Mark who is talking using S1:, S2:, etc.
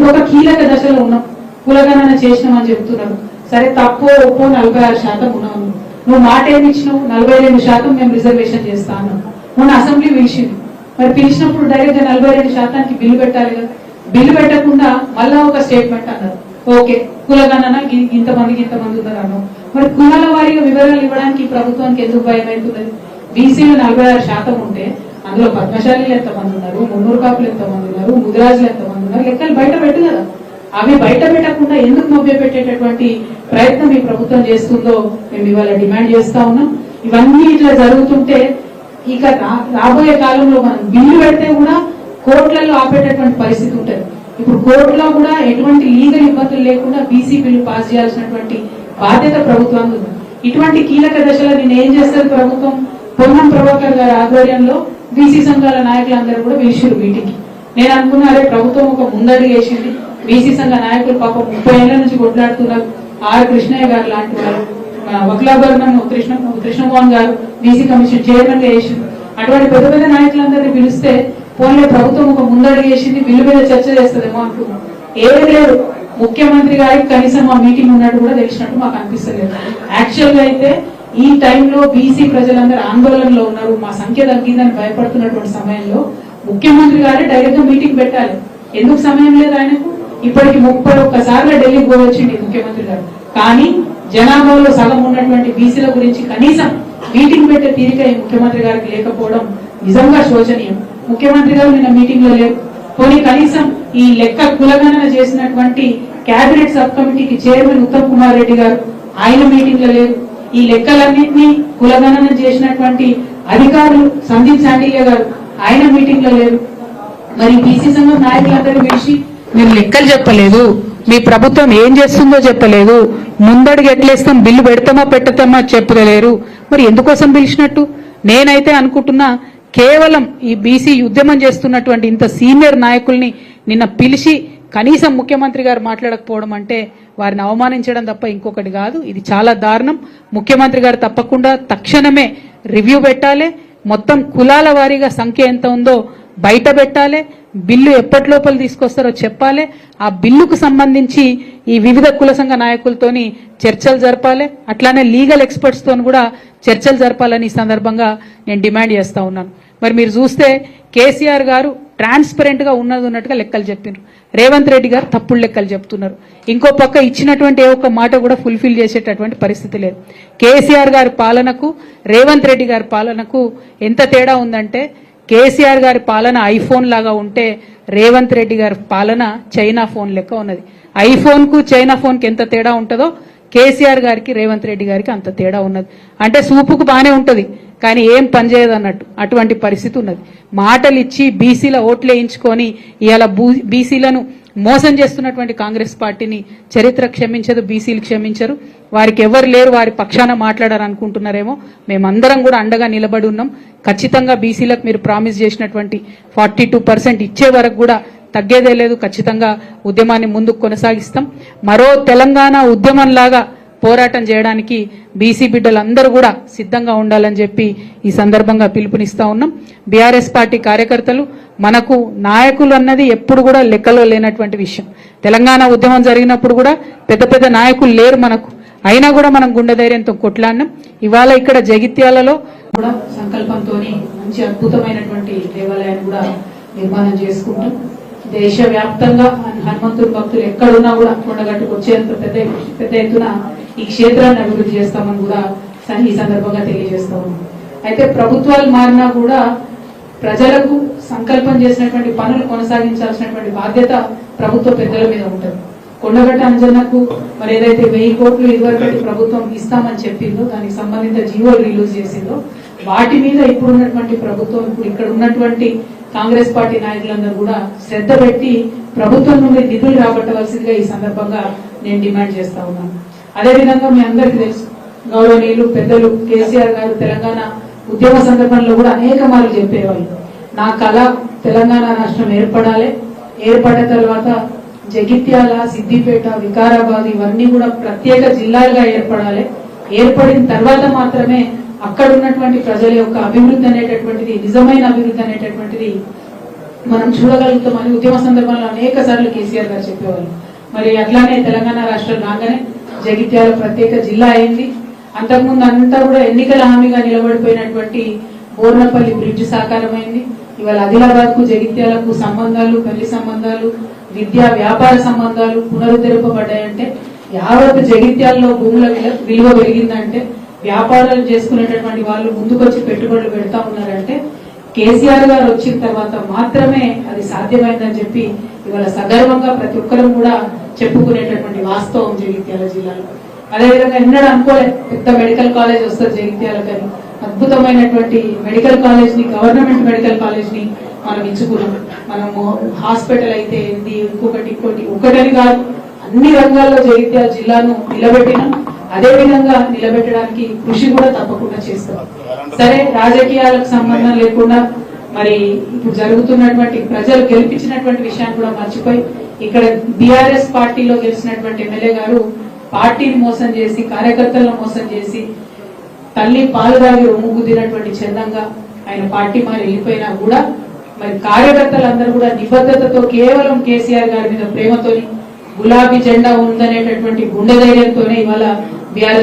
S1: ఇప్పుడు ఒక కీలక దశలో ఉన్నాం, కులగణన చేసినామని చెప్తున్నారు. సరే తప్పో ఒప్పో 46% ఉన్నాము. నువ్వు మాట ఏమి ఇచ్చినావు? 42% మేము రిజర్వేషన్ చేస్తా అన్నాం. మొన్న అసెంబ్లీ పిలిచింది. మరి పిలిచినప్పుడు డైరెక్ట్ గా 42%కి బిల్లు పెట్టాలి కదా. బిల్లు పెట్టకుండా మళ్ళా ఒక స్టేట్మెంట్ అన్నారు, ఓకే కులగణన ఇంతమంది ఉన్నారు అన్నాం. మరి కులాల వారీగా వివరాలు ఇవ్వడానికి ప్రభుత్వానికి ఎందుకు భయం అవుతున్నది? బీసీలు 46% ఉంటే అందులో పద్మశాలీలు ఎంతమంది ఉన్నారు, మున్నూరు కాపులు ఎంతమంది ఉన్నారు, ముదిరాజులు ఎంతమంది ఉన్నారు, లెక్కలు బయట పెట్టు కదా. అవి బయట పెట్టకుండా ఎందుకు మభ్య పెట్టేటటువంటి ప్రయత్నం ఈ ప్రభుత్వం చేస్తుందో మేము ఇవాళ డిమాండ్ చేస్తా ఉన్నాం. ఇవన్నీ ఇట్లా జరుగుతుంటే ఇక రాబోయే కాలంలో మనం బిల్లు పెడితే కూడా కోర్టులలో ఆపేటటువంటి పరిస్థితి ఉంటుంది. ఇప్పుడు కోర్టులో కూడా ఎటువంటి లీగల్ ఇబ్బందులు లేకుండా బీసీ బిల్లు పాస్ చేయాల్సినటువంటి బాధ్యత ప్రభుత్వానికి ఉంది. ఇటువంటి కీలక దశలో నేను ఏం చేస్తారు ప్రభుత్వం? పొన్నం ప్రభాకర్ గారి ఆధ్వర్యంలో బీసీ సంఘాల నాయకులందరూ కూడా పిలిచారు మీటింగ్. నేను అనుకున్నా అరే ప్రభుత్వం ఒక ముందడుగు వేసింది, బీసీ సంఘ నాయకులు పాపం 30 ఏళ్ల నుంచి కొట్లాడుతున్నారు. ఆర్ కృష్ణయ్య గారు లాంటి వారు, వక్లాభరణం కృష్ణమోహన్ గారు బీసీ కమిషన్ చైర్మన్ గా వేసింది. అటువంటి పెద్ద పెద్ద నాయకులందరినీ పిలిస్తే పోన్లే ప్రభుత్వం ఒక ముందడుగు వేసింది, బిల్లు మీద చర్చ చేస్తుందేమో అనుకున్నాం. ఏది లేదు, ముఖ్యమంత్రి గారికి కనీసం ఆ మీటింగ్ ఉన్నట్టు కూడా తెలిసినట్టు మాకు అనిపిస్తలేదు. యాక్చువల్ గా అయితే ఈ టైంలో బీసీ ప్రజలందరూ ఆందోళనలో ఉన్నారు, మా సంఖ్య తగ్గిందని భయపడుతున్నటువంటి సమయంలో ముఖ్యమంత్రి గారే డైరెక్ట్ గా మీటింగ్ పెట్టాలి. ఎందుకు సమయం లేదు ఆయనకు? ఇప్పటికి 31 సార్లు ఢిల్లీకి పోవచ్చింది ముఖ్యమంత్రి గారు. కానీ జనాభాలో సగం ఉన్నటువంటి బీసీల గురించి కనీసం మీటింగ్ పెట్టే తీరిక ఈ ముఖ్యమంత్రి గారికి లేకపోవడం నిజంగా శోచనీయం. ముఖ్యమంత్రి గారు నిన్న మీటింగ్ లో లేరు. పోనీ కనీసం ఈ లెక్క కులగణన చేసినటువంటి కేబినెట్ సబ్ కమిటీకి చైర్మన్ ఉత్తమ్ కుమార్ రెడ్డి గారు ఆయన మీటింగ్ లో లేరు. ఈ లెక్కలన్నింటినీ కులగణన చేసినటువంటి అధికారులు సందీప్ శాండిల్య గారు ఆయన మీటింగ్ లో లేరు. మరి బీసీ సంఘం నాయకులందరూ పిలిచి మీరు లెక్కలు చెప్పలేదు, మీ ప్రభుత్వం ఏం చేస్తుందో చెప్పలేదు, ముందడుగు ఎట్లేస్తాం, బిల్లు పెడతామా పెట్టతామా చెప్పలేరు. మరి ఎందుకోసం పిలిచినట్టు? నేనైతే అనుకుంటున్నా కేవలం ఈ బీసీ ఉద్యమం చేస్తున్నటువంటి ఇంత సీనియర్ నాయకుల్ని నిన్న పిలిచి కనీసం ముఖ్యమంత్రి గారు మాట్లాడకపోవడం అంటే వారిని అవమానించడం తప్ప ఇంకొకటి కాదు. ఇది చాలా దారుణం. ముఖ్యమంత్రి గారు తప్పకుండా తక్షణమే రివ్యూ పెట్టాలి, మొత్తం కులాల వారీగా సంఖ్య ఎంత ఉందో బయట పెట్టాలి, బిల్లు ఎప్పటి లోపల తీసుకొస్తారో చెప్పాలి, ఆ బిల్లుకు సంబంధించి ఈ వివిధ కుల సంఘ నాయకులతోని చర్చలు జరపాలి, అట్లానే లీగల్ ఎక్స్పర్ట్స్ తోని కూడా చర్చలు జరపాలని ఈ సందర్భంగా నేను డిమాండ్ చేస్తా ఉన్నాను. మరి మీరు చూస్తే కేసీఆర్ గారు ట్రాన్స్పరెంట్ గా ఉన్నట్టుగా లెక్కలు చెప్పినారు, రేవంత్ రెడ్డి గారు తప్పుడు లెక్కలు చెప్తున్నారు. ఇంకో పక్క ఇచ్చినటువంటి ఏ ఒక్క మాట కూడా ఫుల్ఫిల్ చేసేటటువంటి పరిస్థితి లేదు. కేసీఆర్ గారి పాలనకు రేవంత్ రెడ్డి గారి పాలనకు ఎంత తేడా ఉందంటే కేసీఆర్ గారి పాలన ఐఫోన్ లాగా ఉంటే రేవంత్ రెడ్డి గారి పాలన చైనా ఫోన్ లెక్క ఉన్నది. ఐఫోన్ కు చైనా ఫోన్ కి ఎంత తేడా ఉంటుందో కేసీఆర్ గారికి రేవంత్ రెడ్డి గారికి అంత తేడా ఉన్నది. అంటే సూపుకు బానే ఉంటది కానీ ఏం పనిచేయదు అన్నట్టు అటువంటి పరిస్థితి ఉన్నది. మాటలు ఇచ్చి బీసీల ఓట్లు వేయించుకొని ఇవాళ బీసీలను మోసం చేస్తున్నటువంటి కాంగ్రెస్ పార్టీని చరిత్ర క్షమించదు, బీసీలు క్షమించరు. వారికి ఎవరు లేరు, వారి పక్షాన మాట్లాడారు అనుకుంటున్నారేమో. మేమందరం కూడా అండగా నిలబడి ఉన్నాం. ఖచ్చితంగా బీసీలకు మీరు ప్రామిస్ చేసినటువంటి 42% ఇచ్చే వరకు కూడా తగ్గేదే లేదు. ఖచ్చితంగా ఉద్యమాన్ని ముందుకు కొనసాగిస్తాం. మరో తెలంగాణ ఉద్యమంలాగా పోరాటం చేయడానికి బీసీ బిడ్డలందరూ కూడా సిద్ధంగా ఉండాలని చెప్పి ఈ సందర్భంగా పిలుపునిస్తా ఉన్నాం. బీఆర్ఎస్ పార్టీ కార్యకర్తలు మనకు నాయకులు అన్నది ఎప్పుడు కూడా లెక్కలో లేనటువంటి విషయం. తెలంగాణ ఉద్యమం జరిగినప్పుడు కూడా పెద్ద పెద్ద నాయకులు లేరు మనకు, అయినా కూడా మనం గుండె ధైర్యంతో కొట్లాడినాం. ఇవాళ ఇక్కడ జగిత్యాలలో కూడా సంకల్పంతో మంచి అద్భుతమైనటువంటి దేవాలయాన్ని కూడా నిర్మాణం చేసుకుంటాం. దేశవ్యాప్తంగా హనుమంతుడి భక్తులు ఎక్కడున్నా కూడా కొండగట్టుకు వచ్చేంత పెద్ద ఎత్తున ఈ క్షేత్రాన్ని అభివృద్ధి చేస్తామని కూడా ఈ సందర్భంగా తెలియజేస్తా ఉన్నాం. అయితే ప్రభుత్వాలు మారినా కూడా ప్రజలకు సంకల్పం చేసినటువంటి పనులు కొనసాగించాల్సినటువంటి బాధ్యత ప్రభుత్వ పెద్దల మీద ఉంటుంది. కొండగట్ట అంజన్నకు మరి ఏదైతే 1000 కోట్లు ఇదివరకు ప్రభుత్వం ఇస్తామని చెప్పిందో దానికి సంబంధిత జీవోలు రిలీజ్ చేసిందో వాటి మీద ఇప్పుడున్నటువంటి ప్రభుత్వం, ఇప్పుడు ఇక్కడ ఉన్నటువంటి కాంగ్రెస్ పార్టీ నాయకులందరూ కూడా శ్రద్ధ పెట్టి ప్రభుత్వం నుండి నిధులు రాబట్టవలసిందిగా ఈ సందర్భంగా నేను డిమాండ్ చేస్తా ఉన్నాను. అదేవిధంగా మీ అందరికీ తెలుసు, గౌరవనీయులు పెద్దలు కేసీఆర్ గారు తెలంగాణ ఉద్యమ సందర్భంలో కూడా అనేక మార్లు చెప్పేవాళ్ళు, నా కళ తెలంగాణ రాష్ట్రం ఏర్పడాలి, ఏర్పడిన తర్వాత జగిత్యాల, సిద్దిపేట, వికారాబాద్ ఇవన్నీ కూడా ప్రత్యేక జిల్లాలుగా ఏర్పడాలి, ఏర్పడిన తర్వాత మాత్రమే అక్కడ ఉన్నటువంటి ప్రజల యొక్క అభివృద్ధి అనేటటువంటిది, నిజమైన అభివృద్ధి అనేటటువంటిది మనం చూడగలుగుతామని ఉద్యమ సందర్భంలో అనేక సార్లు కేసీఆర్ గారు చెప్పేవాళ్ళు. మరి అట్లానే తెలంగాణ రాష్ట్రం రాగానే జగిత్యాల ప్రత్యేక జిల్లా అయింది. అంతకుముందు అంతా కూడా ఎన్నికల హామీగా నిలబడిపోయినటువంటి బోర్నపల్లి బ్రిడ్జ్ సాకారమైంది. ఇవాళ ఆదిలాబాద్ కు జగిత్యాలకు సంబంధాలు, పెళ్లి సంబంధాలు, విద్యా వ్యాపార సంబంధాలు పునరుద్ధరింపబడ్డాయంటే యావత్ జగిత్యాలలో భూముల విలువ పెరిగిందంటే, వ్యాపారాలు చేసుకునేటటువంటి వాళ్ళు ముందుకొచ్చి పెట్టుబడులు పెడతా ఉన్నారంటే కేసీఆర్ గారు వచ్చిన తర్వాత మాత్రమే అది సాధ్యమైందని చెప్పి ఇవాళ సగర్వంగా ప్రతి ఒక్కరం కూడా చెప్పుకునేటటువంటి వాస్తవం జగిత్యాల జిల్లాలో. అదేవిధంగా ఎన్నడూ అనుకోలే పెద్ద మెడికల్ కాలేజ్ వస్తుంది జగిత్యాలకని. అద్భుతమైనటువంటి మెడికల్ కాలేజ్ ని, గవర్నమెంట్ మెడికల్ కాలేజ్ ని మనం ఇచ్చుకున్నాం. మనము హాస్పిటల్ అయితే ఏంది, ఇంకొకటి ఒకటని కాదు, అన్ని రంగాల్లో జగిత్యాల జిల్లాను నిలబెట్టినాం. అదే విధంగా నిలబెట్టడానికి కృషి కూడా తప్పకుండా చేస్తాం. సరే, రాజకీయాలకు సంబంధం లేకుండా మరి ఇప్పుడు జరుగుతున్నటువంటి ప్రజలు గెలిపించినటువంటి విషయాన్ని కూడా మర్చిపోయి ఇక్కడ బీఆర్ఎస్ పార్టీలో గెలిచినటువంటి ఎమ్మెల్యే గారు పార్టీని మోసం చేసి, కార్యకర్తలను మోసం చేసి, తల్లి పాలు తాగి రొమ్ము గుద్దినటువంటి చందంగా ఆయన పార్టీ మారి వెళ్ళిపోయినా కూడా మరి కార్యకర్తలందరూ కూడా నిబద్ధతతో కేవలం కేసీఆర్ గారి మీద ప్రేమతోని, గులాబీ జెండా ఉందనేటటువంటి గుండె ధైర్యంతోనే ఇవాళ బీఆర్ఎస్